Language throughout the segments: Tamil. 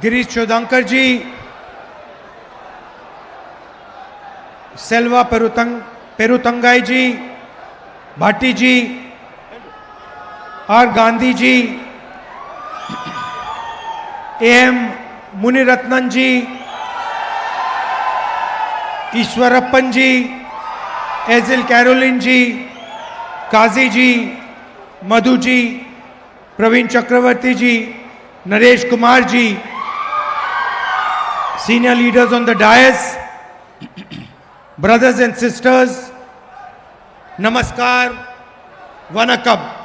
Girish Chodankar ji, Selva Perutangai ji, Bhatti ji, RahulGandhi ji, AM Muniratnan ji, Ishwarappan ji, Ezil Caroline ji, Kazi ji, Madhu ji, Praveen Chakravarti ji, Naresh Kumar ji, senior leaders on the dais, brothers and sisters, namaskar, vanakkam.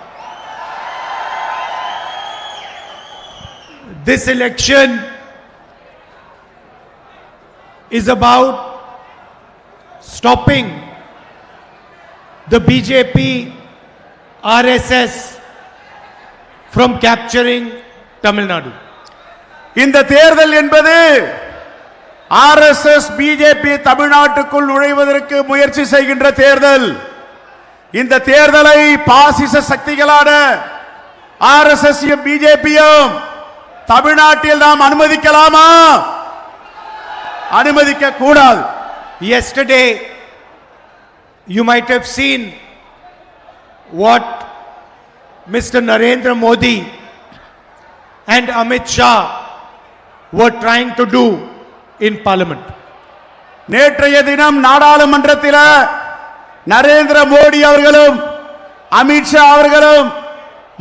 This election is about stopping the BJP RSS from capturing Tamil Nadu. இந்த தேர்தல் என்பது RSS BJP தமிழ்நாட்டுக்குள் நுழைவதற்கு முயற்சி செய்கின்ற தேர்தல். இந்த தேர்தலை பாசிச சக்திகளான RSS BJPயும் தமிழ்நாட்டில் நாம் அனுமதிக்கலாமா? அனுமதிக்க கூடாது. Yesterday you might have seen what Mr. Narendra Modi and Amit Shah were trying to do in parliament. நேற்றைய தினம் நாடாளுமன்றத்தில் நரேந்திர மோடி அவர்களும் அமித்ஷா அவர்களும்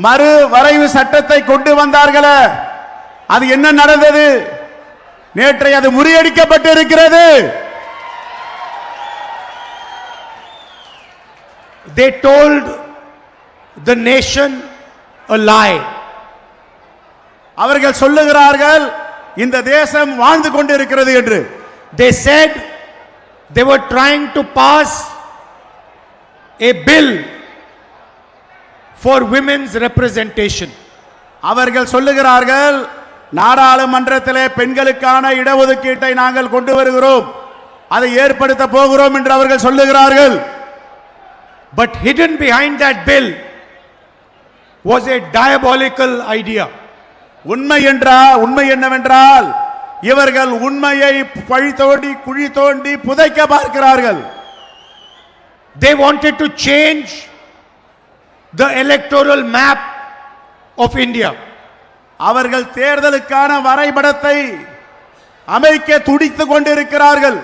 மறு வரைவு சட்டத்தை கொண்டு வந்தார்கள். அது என்ன நடந்தது? நேற்றை அது முறியடிக்கப்பட்டு இருக்கிறது. They told the nation a lie. அவர்கள் சொல்லுகிறார்கள் இந்த தேசம் வாழ்ந்து கொண்டிருக்கிறது என்று. They said they were trying to pass a bill for women's representation. அவர்கள் சொல்லுகிறார்கள் நாடாளுமன்றத்திலே பெண்களுக்கான இடஒதுக்கீட்டை நாங்கள் கொண்டு வருகிறோம், அதை ஏற்படுத்த போகிறோம் என்று அவர்கள் சொல்லுகிறார்கள். But hidden behind that bill was a diabolical idea. உண்மை என்னவென்றால் இவர்கள் உண்மையை பழி தோண்டி குழி தோண்டி புதைக்க பார்க்கிறார்கள். They wanted to change the electoral map of India. அவர்கள் தேர்தலுக்கான வரைபடத்தை அமைக்க துடித்துக் கொண்டிருக்கிறார்கள்.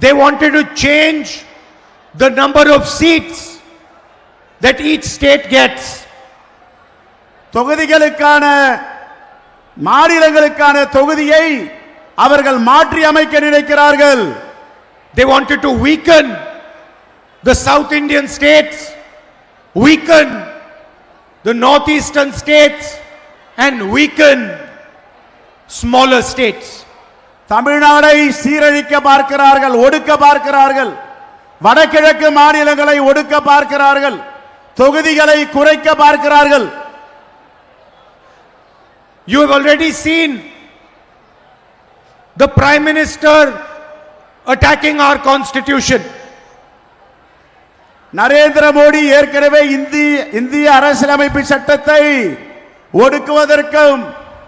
They wanted to change the number of seats that each state gets. தொகுதிகளுக்கான மாநிலங்களுக்கான தொகுதியை அவர்கள் மாற்றி அமைக்க நினைக்கிறார்கள். They wanted to weaken the South Indian states, weaken the northeastern states and weaken smaller states. தமிழ்நாடை சீரழிக்க பார்க்கிறார்கள், ஒடுக்க பார்க்கிறார்கள். வடகிழக்கு மாநிலங்களை ஒடுக்க பார்க்கிறார்கள், தொகுதிகளை குறைக்க பார்க்கிறார்கள். You have already seen the Prime Minister attacking our constitution. Narendra Modi ஏற்கனவே இந்திய அரசியலமைப்பு சட்டத்தை ஒடுக்குவதற்கும்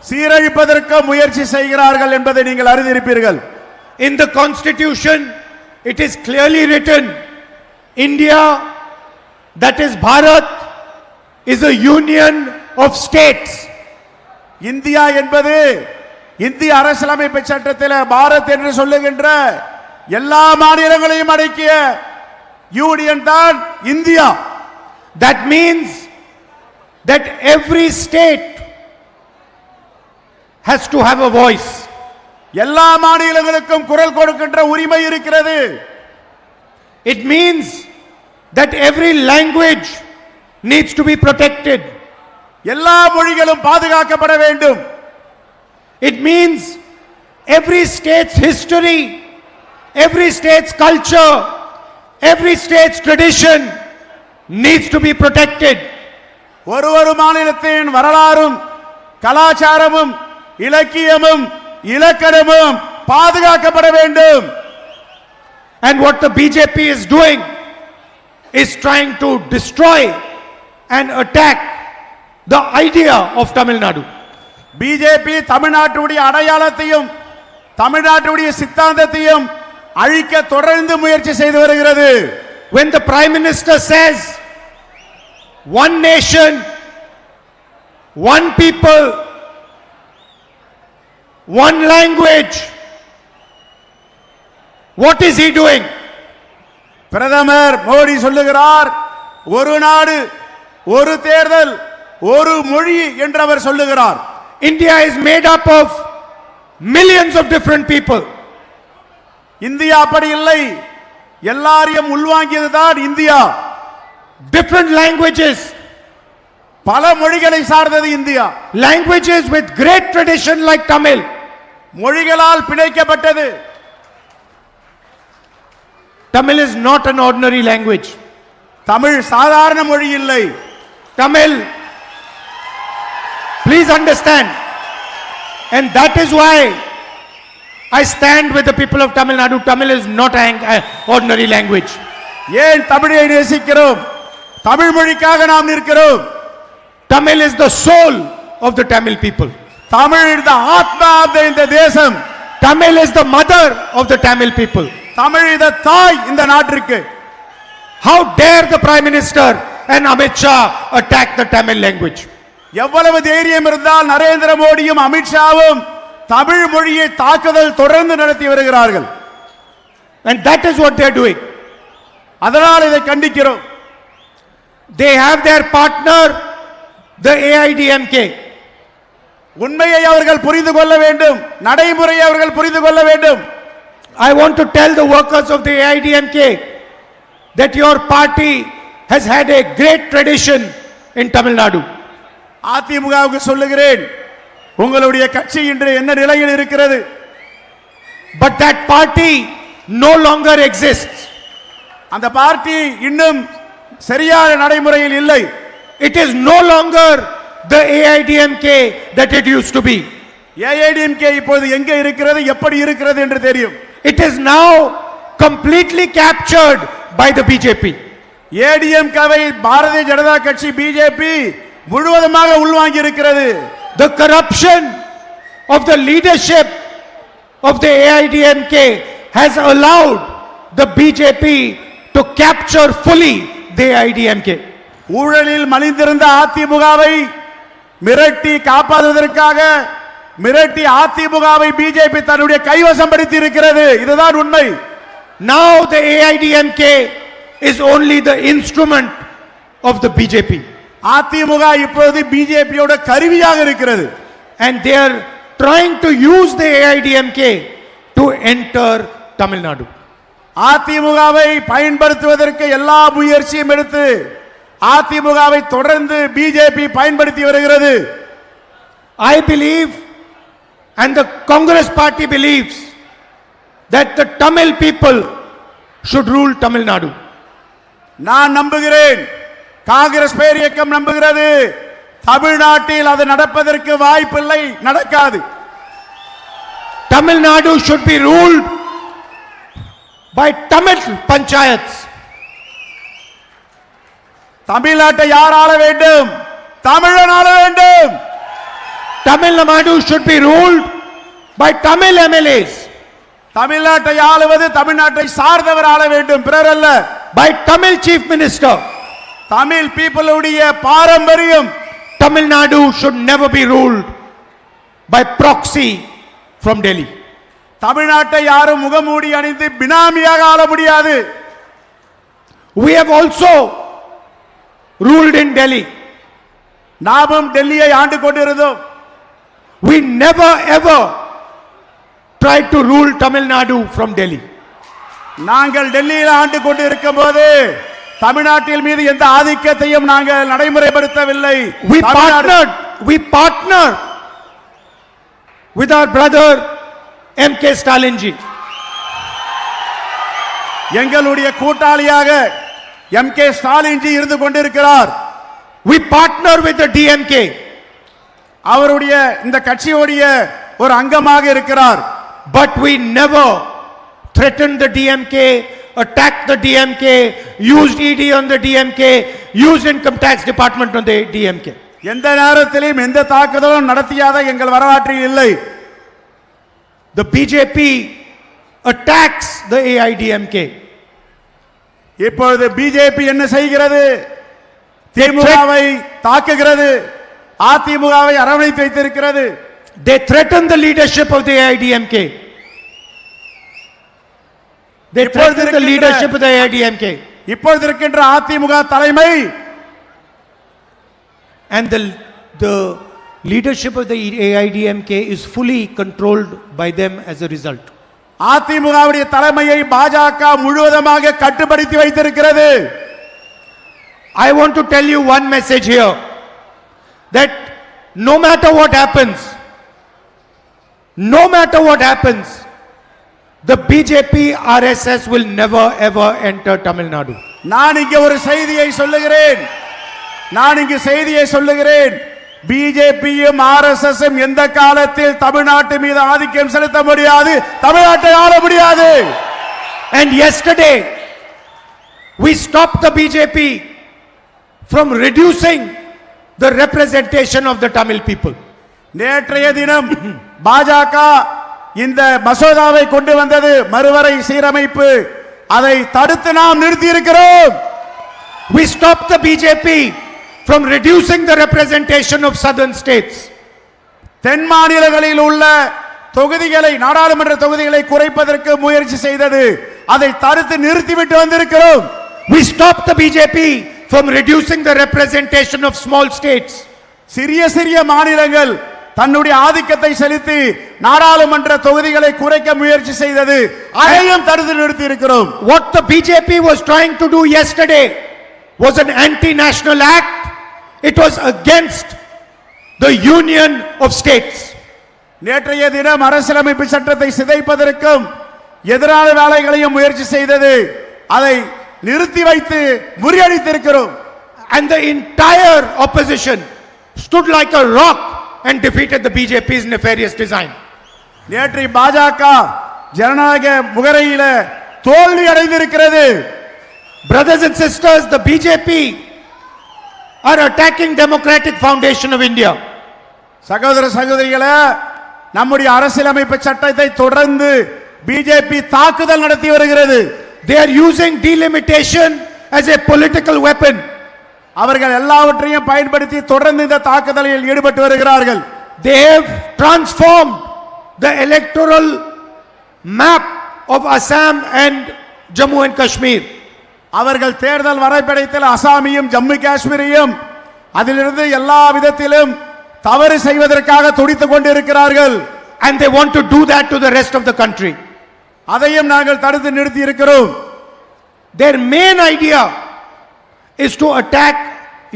சீரழிப்பதற்கும் முயற்சி செய்கிறார்கள் என்பதை நீங்கள் அறிந்திருப்பீர்கள். In the constitution it is clearly written, India, that is Bharat, is a union of states. India என்பது இந்திய அரசியலமைப்பு சட்டத்தில் பாரத் என்று சொல்லுகின்ற எல்லா மாநிலங்களையும் அடக்கிய யூனியன் தான் India. That means that every state has to have a voice. எல்லா மாநிலங்களுக்கும் குரல் கொடுக்கின்ற உரிமை இருக்கிறது. It means that every language needs to be protected. எல்லா மொழிகளும் பாதுகாக்கப்பட வேண்டும். It means every state's history, every state's culture, every state's tradition needs to be protected. ஒரு மாநிலத்தின் வரலாறும் கலாச்சாரமும் இலக்கியமும் இலக்கணமும் பாதுகாக்கப்பட வேண்டும். And what the BJP is doing is trying to destroy and attack the idea of Tamil Nadu. BJP தமிழ்நாட்டுடைய அடையாளத்தையும் தமிழ்நாட்டுடைய சித்தாந்தத்தையும் அழிக்க தொடர்ந்து முயற்சி செய்து வருகிறது. When the Prime Minister says one nation, one people, one language, what is he doing? பிரதமர் மோடி சொல்லுகிறார் ஒரு நாடு ஒரு தேர்தல் ஒரு மொழி என்று அவர் சொல்லுகிறார். India is made up of millions of different people. India அப்படி இல்லை, எல்லாரையும் உள்வாங்கியதுதான் இந்தியா. Different languages, பல மொழிகளை சார்ந்தது India. languages with great tradition like Tamil, மொழிகளால் பிணைக்கப்பட்டது. Tamil is not an ordinary language. Tamil சாதாரண மொழி இல்லை. Tamil, please understand, and that is why I stand with the people of Tamil Nadu. Tamil is not an ordinary language. ஏன் தமிழை நேசிக்கிறோம்? தமிழ் மொழிக்காக நாம் நிற்கிறோம். Tamil is the soul of the Tamil people. Tamil இந்த ஆத்மா இந்த தேசம். Tamil is the mother of the Tamil people. Tamil இந்த தாய் இந்த நாட்டிற்கு. How dare the Prime Minister and Amit Shah attack the Tamil language? எவ்வளவு தைரியம் இருந்தால் நரேந்திர மோடியும் அமித்ஷாவும் தமிழ் மொழியை தாக்குதல் தொடர்ந்து நடத்தி வருகிறார்கள். And that is what they are doing. அதனால் இதை கண்டிக்கிறோம். They have their partner, the AIDMK. உண்மையை அவர்கள் புரிந்து கொள்ள வேண்டும், நடைமுறையை அவர்கள் புரிந்து கொள்ள வேண்டும். I want to tell the workers of the AIDMK that your party has had a great tradition in Tamil Nadu. அதிமுகவுக்கு சொல்லுகிறேன், உங்களுடைய கட்சி இன்று என்ன நிலையில் இருக்கிறது? But that party no longer exists. அந்த பார்ட்டி இன்னும் சரியான நடைமுறையில் இல்லை. It is no longer the AIDMK that it used to be. AIDMK இப்போது எங்கே இருக்கிறது, எப்படி இருக்கிறது என்று தெரியும். It is now completely captured by the BJP. ADMK-வை Bharatiya Janata கட்சி பிஜேபி முழுவதுமாக உள்வாங்கி இருக்கிறது. The corruption of the leadership of the AIDMK has allowed the BJP to capture fully the AIDMK. ஊழலில் மலிந்திருந்த அதிமுகவை மிரட்டி காப்பாற்றுவதற்காக மிரட்டி அதிமுகவை பிஜேபி தன்னுடைய கைவசம் படுத்தி இருக்கிறது. இதுதான் உண்மை. Now the AIDMK is only the instrument of the BJP. AIADMK இப்போது பிஜேபியோட கருவியாக இருக்கிறது. And they are trying to use the AIDMK to enter Tamil Nadu. அதிமுகவை பயன்படுத்துவதற்கு எல்லா முயற்சியும் எடுத்து அதிமுகவை தொடர்ந்து பிஜேபி பயன்படுத்தி வருகிறது. I believe and the Congress party believes that the Tamil people should rule Tamil Nadu. நான் நம்புகிறேன், காங்கிரஸ் பேர் இயக்கம் நம்புகிறது, தமிழ்நாட்டில் அது நடப்பதற்கு வாய்ப்பில்லை, நடக்காது. Tamil Nadu should be ruled by Tamil panchayats. தமிழ்நாட்டை யார் ஆள வேண்டும்? தமிழன் ஆள வேண்டும். Tamil Nadu should be ruled by Tamil MLAs. தமிழ்நாட்டை ஆளுவது தமிழ்நாட்டை சார்ந்தவர் ஆள வேண்டும், பிறர் அல்ல. By Tamil chief minister. Tamil பீப்புளுடைய பாரம்பரியம். Tamil Nadu should never be ruled by proxy from Delhi. தமிழ்நாட்டை யாரும் முகமூடி அணிந்து பினாமியாக ஆள முடியாது. We have also ruled in Delhi. நாமும் டெல்லியை ஆண்டு கொண்டிருந்தோம். We never ever tried to rule Tamil Nadu from Delhi. நாங்கள் டெல்லியில் ஆண்டு கொண்டு இருக்கும் போது தமிழ்நாட்டில் மீது எந்த ஆதிக்கத்தையும் நாங்கள் நடைமுறைப்படுத்தவில்லை. We partnered with our brother MK Stalin ji. எங்களுடைய கூட்டாளியாக MK ஸ்டாலின் ஜி இருந்து கொண்டிருக்கிறார். We partner with the DMK. அவருடைய இந்த கட்சியுடைய ஒரு அங்கமாக இருக்கிறார். But we never threatened the DMK, attacked the DMK, used ED on the DMK. used income tax department on the DMK. எந்த நேரத்திலும் எந்த தாக்குதலும் நடத்தியாத எங்கள் வரலாற்றில் இல்லை. The BJP attacks the AIDMK. இப்பொழுது பிஜேபி என்ன செய்கிறது? திமுகவை தாக்குகிறது, அதிமுகவை அரவணைத்து வைத்திருக்கிறது. They threaten the leadership of the AIDMK. They threaten the leadership of the AIDMK. இப்பொழுது இருக்கின்ற அதிமுக தலைமை and the leadership of the AIDMK is fully controlled by them as a result. அதிமுகவுடைய தலைமையை பாஜக முழுவதுமாக கட்டுப்படுத்தி வைத்திருக்கிறது. I want to tell you one message here, that no matter what happens, the BJP RSS will never ever enter Tamil Nadu. நான் இங்கே ஒரு செய்தியை சொல்லுகிறேன். பிஜேபியும் ஆர்எஸ்எஸும் எந்த காலத்தில் தமிழ்நாட்டு மீது ஆதிக்கம் செலுத்த முடியாது, தமிழ்நாட்டை ஆள முடியாது. And yesterday we stopped the BJP from reducing the representation of the Tamil people. நேற்றைய தினம் பாஜக இந்த மசோதாவை கொண்டு வந்தது, மறுவரை சீரமைப்பு, அதை தடுத்து நாம் நிறுத்தி இருக்கிறோம். We stopped the BJP from reducing the representation of southern states. தென் மாநிலங்களில் உள்ள தொகுதிகளை, நாடாளுமன்ற தொகுதிகளை குறைப்பதற்கு முயற்சி செய்தது, அதை தடுத்து நிறுத்திவிட்டு வந்திருக்கிறோம். We stopped the BJP from reducing the representation of small states. சிறிய மாநிலங்கள் தன்னுடைய ஆதிக்கத்தை செலுத்தி நாடாளுமன்ற தொகுதிகளை குறைக்க முயற்சி செய்தது, அதையும் தடுத்து நிறுத்தி இருக்கிறோம். What the BJP was trying to do yesterday was an anti-national act. It was against the union of states. நேற்றைய தினம் அரசியலமைப்பு சட்டத்தை சிதைப்பதற்கும் எதிரான வேலைகளையும் முயற்சி செய்தது, அதை நிறுத்தி வைத்து முறியடித்திருக்கிறோம். And the entire opposition stood like a rock and defeated the BJP's nefarious design. நேற்று பாஜக ஜனநாயக முகரையில தோல்வி அடைந்திருக்கிறது. Brothers and sisters, the BJP are attacking democratic foundation of India. சகோதர சகோதரிகளே, நம்முடைய அரசியலமைப்பு சட்டத்தை தொடர்ந்து பிஜேபி தாக்குதல் நடத்தி வருகிறது. They are using delimitation as a political weapon. அவர்கள் எல்லாவற்றையும் பயன்படுத்தி தொடர்ந்து இந்த தாக்குதலில் ஈடுபட்டு வருகிறார்கள். They have transformed the electoral map of Assam and Jammu and Kashmir. அவர்கள் தேர்தல் வரைபடத்தில் அசாமியும் ஜம்மு காஷ்மீரையும் அதிலிருந்து எல்லா விதத்திலும் தவறு செய்வதற்காக துடித்துக் கொண்டிருக்கிறார்கள். And they want to do that to the rest of the country. அதையும் நாங்கள் தடுத்து நிறுத்தி இருக்கிறோம். Their main idea is to attack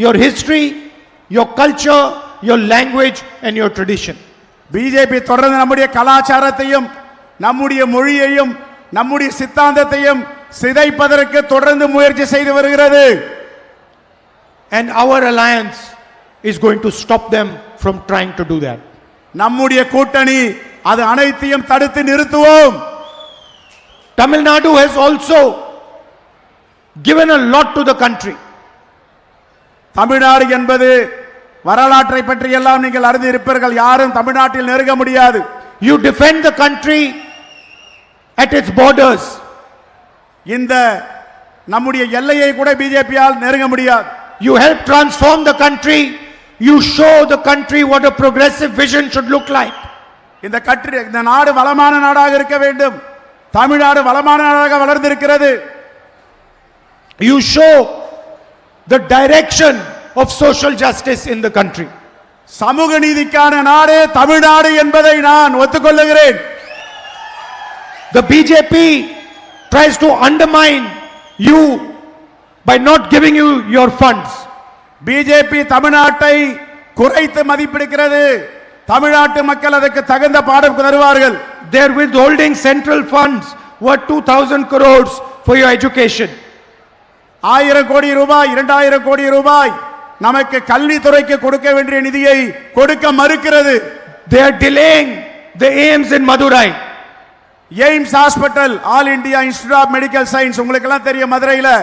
your history, your culture, your language and your tradition. BJP தொடர்ந்து நம்முடைய கலாச்சாரத்தையும் நம்முடைய மொழியையும் நம்முடைய சித்தாந்தத்தையும் சிதைப்பதற்கு தொடர்ந்து முயற்சி செய்து வருகிறது. And our alliance is going to stop them from trying to do that. நம்முடைய கூட்டணி அது அனைத்தையும் தடுத்து நிறுத்துவோம். Tamil Nadu has also given a lot to the country. Tamil Nadu என்பது வரலாற்றை பற்றி எல்லாம் நீங்கள் அறிந்திருப்பீர்கள். யாரும் தமிழ்நாட்டில் நெருங்க முடியாது. You defend the country at its borders. இந்த நம்முடைய எல்லையை கூட பிஜேபியால் நெருங்க முடியாது. You help transform the country. You show the country what a progressive vision should look like. இந்த நாடு வளமான நாடாக இருக்க வேண்டும். தமிழ்நாடு வளமான நாடாக வளர்ந்திருக்கிறது. You show the direction of social justice in the country. சமூக நீதிக்கான நாடு தமிழ்நாடு என்பதை நான் ஒத்துக்கொள்கிறேன். The BJP tries to undermine you by not giving you your funds. BJP தமிழ்நாட்டை குறைத்து மதிப்பிடுகிறது. தமிழ்நாட்டு மக்கள் அதற்கு தகுந்த பாடம் தருவார்கள். They are withholding central funds worth 2,000 crores for your education. 1000 கோடி ரூபாய் 2000 கோடி ரூபாய் நமக்கு கல்வித்துறைக்கு கொடுக்க வேண்டிய நிதியை கொடுக்க மறுக்கிறது. They are delaying the aims in Madurai. AIIMS hospital, all India institute of medical science, உங்களுக்கு எல்லாம் தெரியும் மதுரையில்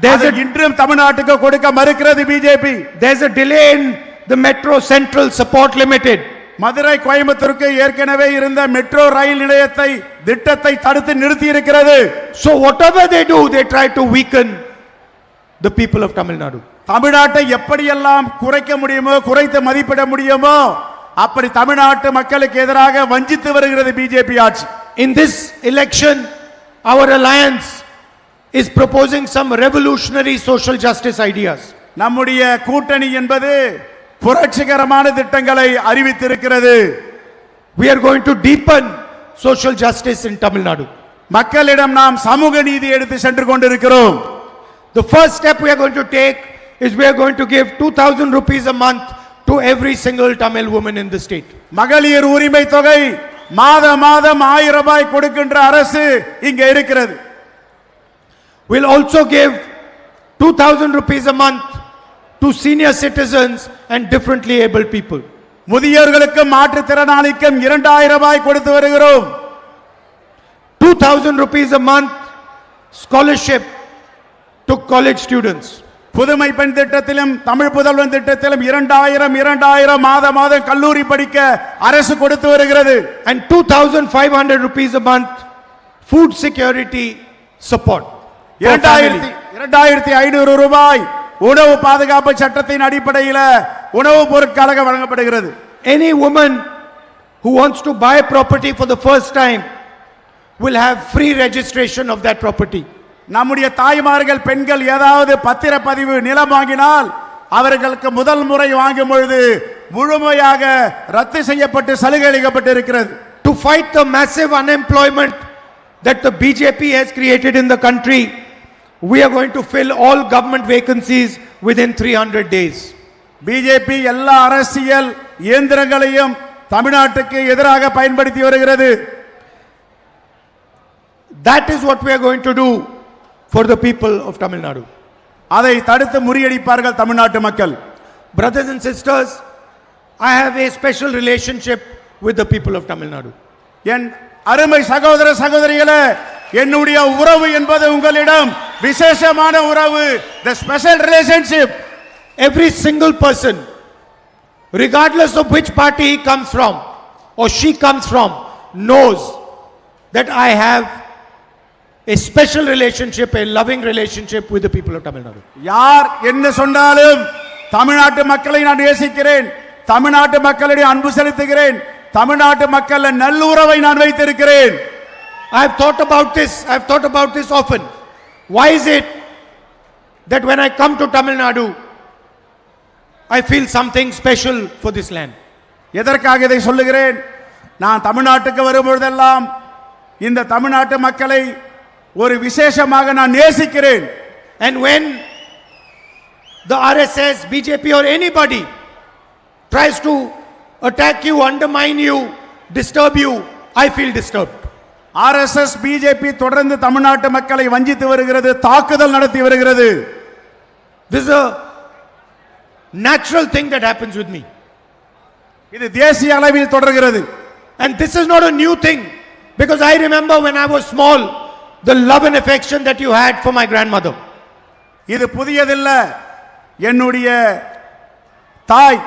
There's அதை a- இன்றும் தமிழ்நாட்டுக்கு கொடுக்க மறுக்கிறது BJP. There's a delay in the Metro Central Support Limited. Madurai கோயம்புத்தூருக்கு ஏற்கனவே இருந்த மெட்ரோ ரயில் நிலையத்தை திட்டத்தை தடுத்து நிறுத்தி இருக்கிறது. So whatever they do, they try to weaken the people of Tamil Nadu. தமிழ்நாட்டை எப்படியெல்லாம் குறைக்க முடியுமோ குறைத்து மதிப்பிட முடியுமோ அப்படி தமிழ்நாட்டு மக்களுக்கு எதிராக வஞ்சித்து வருகிறது பிஜேபி ஆட்சி. In this election, our alliance is proposing some revolutionary social justice ideas. நம்முடைய கூட்டணி என்பது புரட்சிகரமான திட்டங்களை அறிவித்திருக்கிறது. We are going to deepen social justice in Tamil Nadu. மக்களிடம் நாம் சமூக நீதி எடுத்து சென்று கொண்டிருக்கிறோம். The first step we are going to take is we are going to give 2,000 rupees a month to every single Tamil woman in the state. மகளிர் உரிமை தொகை மாதம் 1000 ரூபாய் கொடுக்கின்ற அரசு இங்க இருக்கிறது. We'll also give 2,000 rupees a month to senior citizens and differently abled people. முதியோர்களுக்கும் மாற்றுத்திறனாளிக்கும் 2000 ரூபாய் கொடுத்து வருகிறோம். 2,000 rupees a month scholarship to college students. புதுமை பெண் திட்டத்திலும் தமிழ் புதல்வன் திட்டத்திலும் 2000 மாதம் கல்லூரி படிக்க அரசு கொடுத்து வருகிறது. And 2,500 rupees a month food security support. 2500 ரூபாய் உணவு பாதுகாப்பு சட்டத்தின் அடிப்படையில் உணவுப் பொருட்களாக வழங்கப்படுகிறது. Any woman who wants to buy property for the first time will have free registration of that property. நம்முடைய தாய்மார்கள் பெண்கள் ஏதாவது பத்திரப்பதிவு நிலம் வாங்கினால் அவர்களுக்கு முதல் முறை வாங்கும் பொழுது முழுமையாக ரத்து செய்யப்பட்டு சலுகை அளிக்கப்பட்டு இருக்கிறது. To fight the massive unemployment that the BJP has created in the country, we are going to fill all government vacancies within 300 days. BJP எல்லா அரசியல் இயந்திரங்களையும் தமிழ்நாட்டுக்கு எதிராக பயன்படுத்தி வருகிறது. That is what we are going to do for the people of Tamil Nadu. அதை தடுத்து முறியடிப்பார்கள் தமிழ்நாட்டு மக்கள். Brothers and sisters, I have a special relationship with the people of Tamil Nadu. என் அருமை சகோதர சகோதரிகளே, என்னுடைய உறவு என்பது உங்களிடம் விசேஷமான உறவு. The special relationship. Every single person, regardless of which party he comes from or she comes from, knows that I have a special relationship, a loving relationship with the people of Tamil Nadu. யார் என்ன சொன்னாலும் தமிழ்நாட்டு மக்களை நான் நேசிக்கிறேன், தமிழ்நாட்டு மக்களிடையே அன்பு செலுத்துகிறேன், தமிழ்நாட்டு மக்கள் நல்லுறவை நான் வைத்திருக்கிறேன். I have thought about this often. Why is it that when I come to Tamil Nadu, I feel something special for this land? எதற்காக இதை சொல்லுகிறேன்? நான் தமிழ்நாட்டுக்கு வரும்பொழுதெல்லாம் இந்த தமிழ்நாட்டு மக்களை ஒரு விசேஷமாக நான் நேசிக்கிறேன். And when the RSS, BJP or anybody tries to attack you, undermine you, disturb you, I feel disturbed. RSS BJP தொடர்ந்து தமிழ்நாட்டு மக்களை வஞ்சித்து வருகிறது, தாக்குதல் நடத்தி வருகிறது. This is a natural thing that happens with me. இது தேசிய அளவில் தொடர்கிறது. And this is not a new thing, because I remember when I was small, the love and affection that you had for my grandmother. இது புதியதில்ல. என்னுடைய தாய்,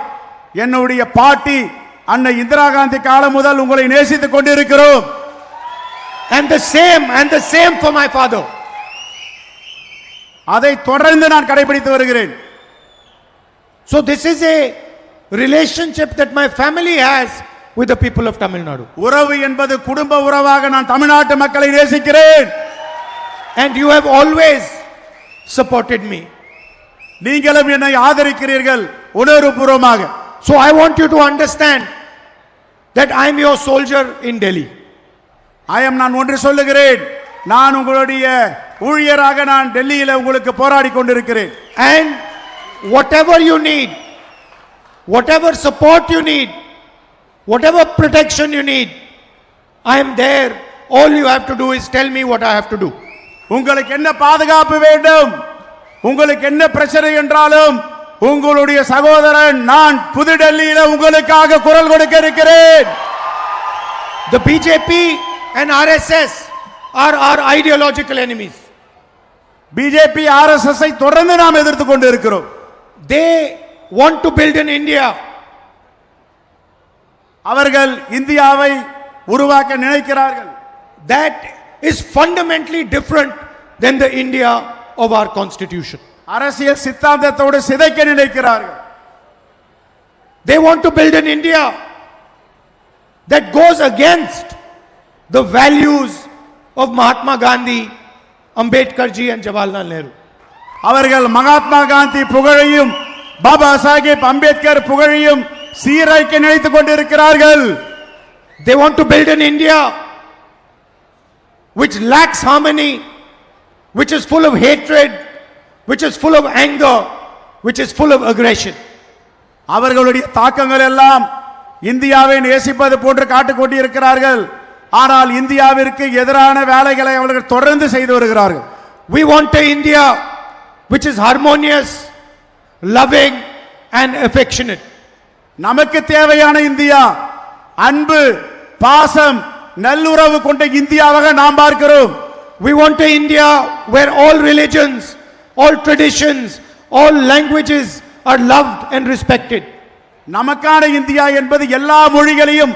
என்னுடைய பாட்டி அன்னை இந்திரா காந்தி காலம் முதல் உங்களை நேசித்துக் கொண்டிருக்கிறோம். And the same for my father. அதை தொடர்ந்து நான் கடைபிடித்து வருகிறேன். So this is a relationship that my family has with the people of Tamil Nadu. உறவு என்பது குடும்ப உறவாக நான் தமிழ்நாட்டு மக்களை நேசிக்கிறேன். And you have always supported me. நீங்களும் என்னை ஆதரிக்கிறீர்கள் உணர்வுபூர்வமாக. So I want you to understand that I am your soldier in Delhi. நான் ஒன்று சொல்லுகிறேன், நான் உங்களுடைய ஊழியராக நான் டெல்லியில உங்களுக்கு போராடி கொண்டிருக்கிறேன். And whatever you need, whatever support you need, whatever protection you need, I am there. All you have to do is tell me what I have to do. உங்களுக்கு என்ன பாதுகாப்பு வேண்டும், உங்களுக்கு என்ன பிரச்சனை என்றாலும் உங்களுடைய சகோதரன் நான் புது டெல்லியில உங்களுக்காக குரல் கொடுக்க இருக்கிறேன். The BJP and RSS are our ideological enemies. BJP RSS ஐ தொடர்ந்து நாம் எதிர்த்துக் கொண்டு இருக்கிறோம். They want to build an India. அவர்கள் இந்தியாவை உருவாக்க நினைக்கிறார்கள். That is fundamentally different than the India of our constitution. அரசியல் சித்தாந்தத்தோடு சிதைக்க நினைக்கிறார்கள். They want to build an India that goes against the values of Mahatma Gandhi, Ambedkar ji and Jawaharlal Nehru. அவர்கள் மகாத்மா காந்தி புகழையும் பாபா சாஹேப் அம்பேத்கர் புகழையும் சீராய்க்க நினைத்துக் கொண்டிருக்கிறார்கள். They want to build an India which lacks harmony, which is full of hatred, which is full of anger, which is full of aggression. அவர்களுடைய தாக்கங்கள் எல்லாம் இந்தியாவை நேசிப்பது போன்று காட்டிக் கொண்டிருக்கிறார்கள். ஆனால் இந்தியாவிற்கு எதிரான வேலைகளை அவர்கள் தொடர்ந்து செய்து வருகிறார்கள். We want an India which is harmonious, loving and affectionate. நமக்கு தேவையான இந்தியா அன்பு, பாசம், நல்லுறவு கொண்ட இந்தியாவாக நாம் பார்க்கிறோம். We want an India where all religions, all traditions, all languages are loved and respected. நமக்கான இந்தியா என்பது எல்லா மொழிகளையும்,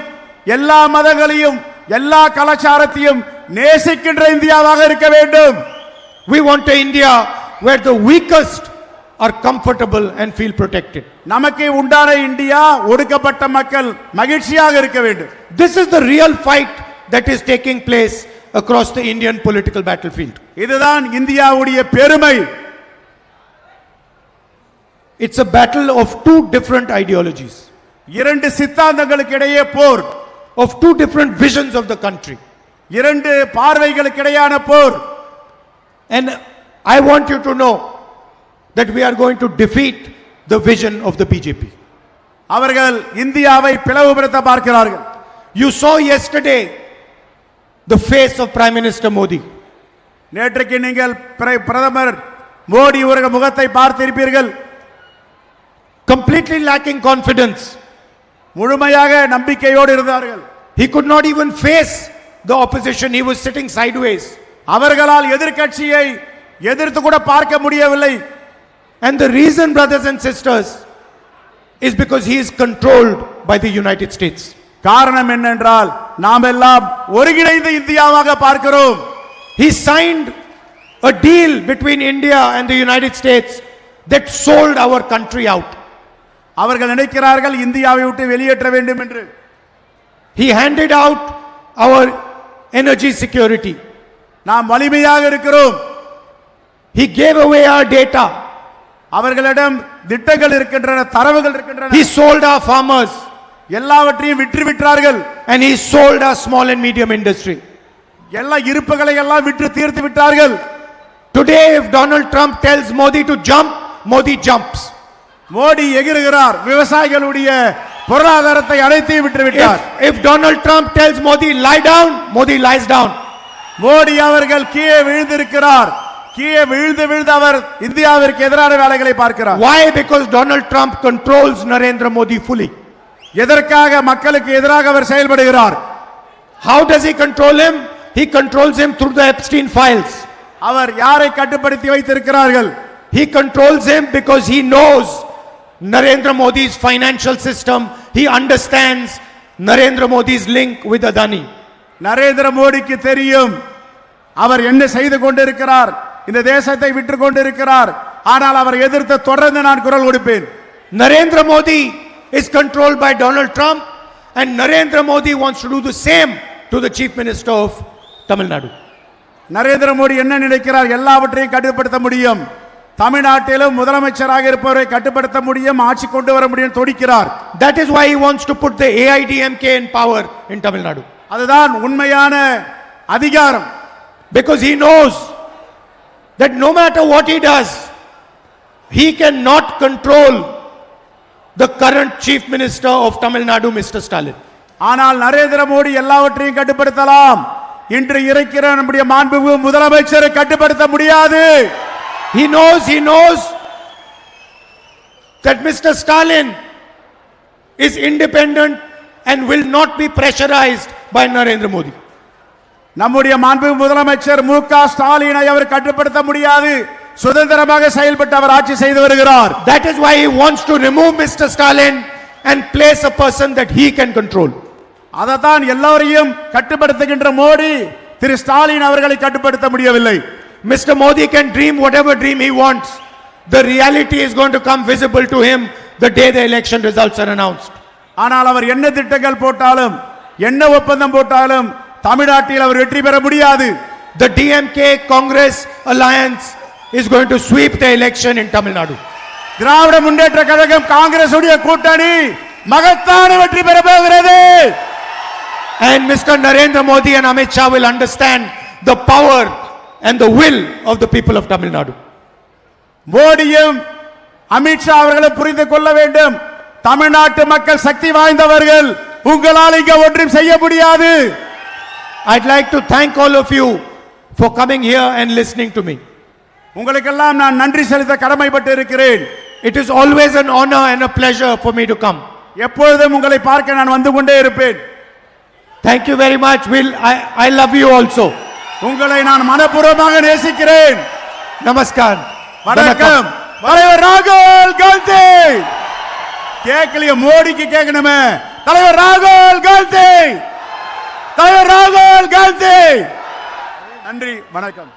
எல்லா மதங்களையும், எல்லா கலாச்சாரத்தையும் நேசிக்கின்ற இந்தியாவாக இருக்க வேண்டும். We want an India where the weakest are comfortable and feel protected. நமக்கு உண்டான இந்தியா ஒடுக்கப்பட்ட மக்கள் மகிழ்ச்சியாக இருக்க வேண்டும். This is the real fight that is taking place across the Indian political battlefield. இதுதான் இந்தியாவுடைய பெருமை. It's a battle of two different ideologies, இரண்டு சித்தாந்தங்களுக்கு இடையே போர், of two different visions of the country. இரண்டு பார்வைகளுக்கு இடையான போர். And I want you to know that we are going to defeat the vision of the BJP. அவர்கள் இந்தியாவை பிளவுபடுத்த பார்க்கிறார்கள். You saw yesterday the face of Prime Minister Modi. நேற்றைக்கு நீங்கள் பிரதமர் மோடி அவர்கள் முகத்தை பார்த்திருப்பீர்கள். Completely lacking confidence. முழுமையாக நம்பிக்கையோடு இருந்தார்கள். He could not even face the opposition. He was sitting sideways. அவர்களால் எதிர்க்கட்சியை எதிர்த்து கூட பார்க்க முடியவில்லை. And the reason, brothers and sisters, is because he is controlled by the United States. காரணம் என்னென்றால் நாம் எல்லாம் ஒருங்கிணைந்த இந்தியாவாக பார்க்கிறோம். He signed a deal between India and the United States that sold our country out. அவர்கள் நினைக்கிறார்கள் இந்தியாவை விட்டு வெளியேற்ற வேண்டும் என்று. He handed out our energy security. நாம் வலிமையாக இருக்கிறோம். He gave away our data. அவர்களிடம் திட்டங்கள் இருக்கின்றன, தரவுகள் இருக்கின்றன. He sold our farmers. எல்லாவற்றையும் விற்று விட்டார்கள். And he sold our small and medium industry. எல்லா இருப்புகளை எல்லாம் விற்று தீர்த்து விட்டார்கள். Today if Donald Trump tells Modi to jump, Modi jumps. Modi எகிறுகிறார். விவசாயிகளுடைய பொருளாதாரத்தை அனைத்தையும் விட்டு விட்டார். If Donald Trump tells Modi lie down, Modi lies down. Modi அவர்கள் கீழே விழுந்திருக்கிறார். கீழே விழுந்து அவர் இந்தியாவிற்கு எதிரான வேலைகளை பார்க்கிறார். Why? Because Donald Trump controls Narendra Modi fully. எதற்காக மக்களுக்கு எதிராக அவர் செயல்படுகிறார்? How does he control him? He controls him through the Epstein files. அவர் யாரை கட்டுப்படுத்தி வைத்திருக்கிறார்கள்? He controls him because he knows Narendra Modi's financial system. He understands Narendra Modi's link with Adani. Narendra மோடிக்கு தெரியும் அவர் என்ன செய்து கொண்டிருக்கிறார், இந்த தேசத்தை விட்டு கொண்டிருக்கிறார். ஆனால் அவர் எதிர்த்து தொடர்ந்து நான் குரல் கொடுப்பேன். Narendra Modi is controlled by Donald Trump and Narendra Modi wants to do the same to the Chief Minister of Tamil Nadu. Narendra Modi என்ன நினைக்கிறார்? எல்லாவற்றையும் கட்டுப்படுத்த முடியும். தமிழ்நாட்டிலும் முதலமைச்சராக இருப்பவரை கட்டுப்படுத்த முடியும், ஆட்சி கொண்டு வர முடியும் துடிக்கிறார். That is why he wants to put the AIDMK in power in Tamil Nadu. அதுதான் உண்மையான அதிகாரம். Because he knows that no matter what he does, he cannot control the current Chief Minister of Tamil Nadu, Mr. Stalin. ஆனால் நரேந்திர மோடி எல்லாவற்றையும் கட்டுப்படுத்தலாம். இன்று இருக்கிற நம்முடைய மாண்புமிகு முதலமைச்சரை கட்டுப்படுத்த முடியாது. He knows that Mr. Stalin is independent and will not be pressurized by Narendra Modi. நம்முடைய மாண்புமிகு முதலமைச்சர் மு.க. ஸ்டாலினை அவர் கட்டுப்படுத்த முடியாது. சுதந்திரமாக செயல்பட்டு அவர் ஆட்சி செய்து வருகிறார். That is why he wants to remove Mr. Stalin and place a person that he can control. அததான் எல்லோரையும் கட்டுப்படுத்துகின்ற மோடி திரு ஸ்டாலின் அவர்களை கட்டுப்படுத்த முடியவில்லை. Mr. Modi can dream whatever dream he wants. The reality is going to come visible to him the day the election results are announced. ஆனால் அவர் என்ன திட்டங்கள் போட்டாலும் என்ன ஒப்பந்தம் போட்டாலும் தமிழ்நாட்டில் அவர் வெற்றி பெற முடியாது. The DMK Congress alliance is going to sweep the election in Tamil Nadu. Dravida Munnetra Kazhagam Congress உடைய கூட்டணி மகத்தான வெற்றி பெற போகிறது. And Mr. Narendra Modi and Amit Shah will understand the power and the will of the people of Tamil Nadu. மோடியும் அமித்ஷா அவர்களும் புரிந்து கொள்ள வேண்டும், தமிழ்நாட்டு மக்கள் சக்தி வாய்ந்தவர்கள், உங்களால் இங்க ஒன்றும் செய்ய முடியாது. I'd like to thank all of you for coming here and listening to me. உங்களுக்கெல்லாம் நான் நன்றி செலுத்த கடமைப்பட்டு இருக்கிறேன். It is always an honor and a pleasure for me to come. எப்பொழுதும் உங்களை பார்க்க நான் வந்து கொண்டே இருப்பேன். Thank you very much. I love you also. உங்களை நான் மனப்பூர்வமாக நேசிக்கிறேன். Namaskar. வணக்கம். தலைவர் ராகுல் காந்தி. கேட்கலையே, மோடிக்கு கேட்கணுமே. தலைவர் ராகுல் காந்தி, தலைவர் ராகுல் காந்தி. நன்றி, வணக்கம்.